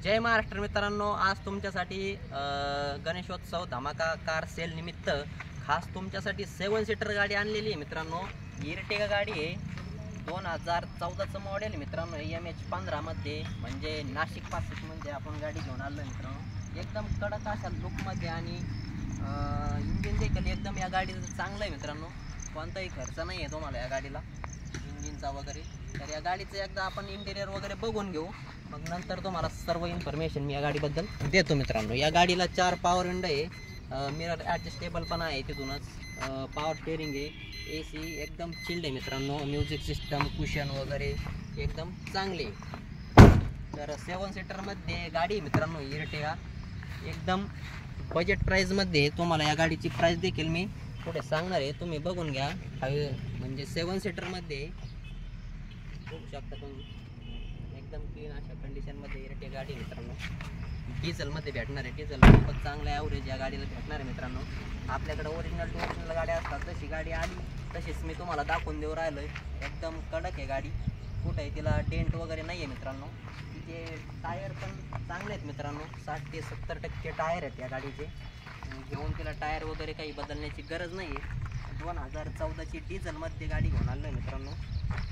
जय महाराष्ट्र मित्रांनो, आज तुमच्यासाठी गणेशोत्सव धमाका कार सेल निमित्त खास तुमच्यासाठी 7 सीटर गाडी आणलेली आहे मित्रांनो। इर्टिगा गाडी आहे, 2014चं मॉडेल मित्रांनो। MH15 मध्ये म्हणजे नाशिक पासिक म्हणजे आपण गाडी घेऊन आलो मित्रांनो। एकदम कडक अशा लुकमध्ये आणि इंजिन देखील एकदम या गाडीचं चांगलं आहे मित्रांनो। कोणताही खर्च नाही आहे तुम्हाला या गाडीला इंजिनचा वगैरे। तर या गाडीचं एकदा आपण इंटेरियर वगैरे बघून घेऊ, मग नंतर तुम्हाला सर्व इन्फॉर्मेशन मी या गाडीबद्दल देतो मित्रांनो। या गाडीला 4 पॉवर विंडो आहे, मिरर ॲडजस्टेबल पण आहे तिथूनच, पॉवर स्टेअरिंग आहे, AC एकदम चिल्ड आहे मित्रांनो, म्युझिक सिस्टम, कुशन वगैरे एकदम चांगले। तर 7 सीटरमध्ये गाडी आहे मित्रांनो इर्टिगा, एकदम बजेट प्राईजमध्ये तुम्हाला या गाडीची प्राईस देखील मी पुढे सांगणार आहे, तुम्ही बघून घ्या। म्हणजे 7 सीटरमध्ये बघू शकता तुम्ही, एकदम क्लीन अशा कंडिशनमध्ये इर्टिगा गाडी मित्रांनो। डिझेलमध्ये भेटणार आहे, डिझेल खूपच चांगलं ॲव्हरेज या गाडीला भेटणार आहे मित्रांनो। आपल्याकडे ओरिजिनल टू ओरिजिनल गाड्या असतात, जशी गाडी आली तशीच मी तुम्हाला दाखवून देऊ राहिलो आहे। एकदम कडक आहे गाडी, कुठे तिला डेंट वगैरे नाही आहे मित्रांनो। तिचे टायर पण चांगले आहेत मित्रांनो, 60 ते 70% टायर आहेत या गाडीचे। घेऊन तिला टायर वगैरे काही बदलण्याची गरज नाही आहे। 2014ची डिझेलमध्ये गाडी घेऊन आलो आहे मित्रांनो।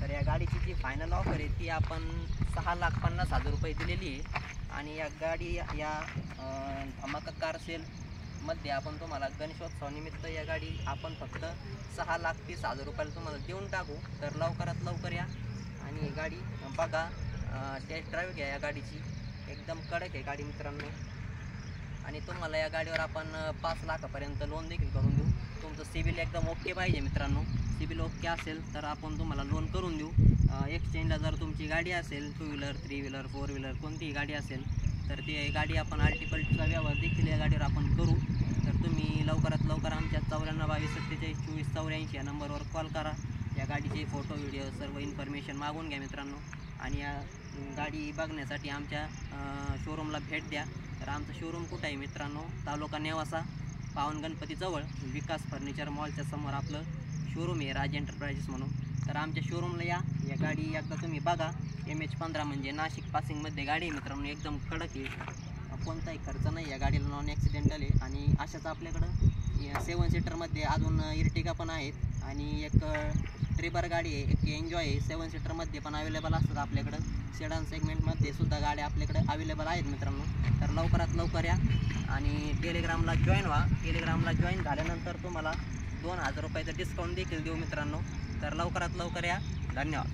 तर या गाडीची जी फायनल ऑफर आहे ती आपण 6,50,000 रुपये दिलेली आहे। आणि या गाडी या धमाका कार सेलमध्ये आपण तुम्हाला गणेशोत्सवानिमित्त या गाडी आपण फक्त 6,30,000 रुपयाला तुम्हाला देऊन टाकू। तर लवकरात लवकर या आणि गाडी बघा, टेस्ट ड्राईव्ह घ्या या गाडीची। एकदम कडक आहे गाडी मित्रांनो, आणि तुम्हाला या गाडीवर आपण 5 लाखापर्यंत लोन देखील करून देऊ। तुमचं सिबिल एकदम ओके पाहिजे मित्रांनो, सिबिल ओके असेल तर आपण तुम्हाला लोन करून देऊ। एक्सचेंजला जर तुमची गाडी असेल, 2 व्हीलर 3 व्हीलर 4 व्हीलर कोणतीही गाडी असेल तर ती गाडी आपण आर्टिकलचा व्यवहार देखील या गाडीवर आपण करू। तर तुम्ही लवकरात लवकर आमच्या 9422474784 या नंबरवर कॉल करा। या गाडीचे फोटो व्हिडिओ सर्व इन्फॉर्मेशन मागून घ्या मित्रांनो, आणि या गाडी बघण्यासाठी आमच्या शोरूमला भेट द्या। तर आमचं शोरूम कुठं आहे मित्रांनो, तालुका नेवासा, पावन गणपतीजवळ विकास फर्निचर मॉलच्या समोर आपलं शोरूम आहे, राज एंटरप्राइजेस म्हणून। तर आमच्या शोरूमला या गाडी एकदा तुम्ही बघा। MH15 म्हणजे नाशिक पासिंगमध्ये गाडी आहे मित्रांनो, एकदम कडक आहे, कोणताही खर्च नाही या गाडीला, नॉन ॲक्सिडेंटल आहे। आणि अशाच आपल्याकडं 7 सीटरमध्ये अजून इर्टिगा पण आहेत, आणि एक ट्रिबर गाडी आहे, एक एन्जॉय आहे, 7 सीटरमध्ये पण अवेलेबल असतात आपल्याकडं। सेडान सेगमेंटमध्ये सुद्धा गाड्या आपल्याकडे अवेलेबल आहेत मित्रांनो। तर लवकरात लवकर या आणि टेलिग्रामला जॉईन व्हा। टेलिग्रामला जॉईन झाल्यानंतर तुम्हाला 2,000 रुपयाचं डिस्काउंट देखील देऊ मित्रांनो। तर लवकरात लवकर या, धन्यवाद।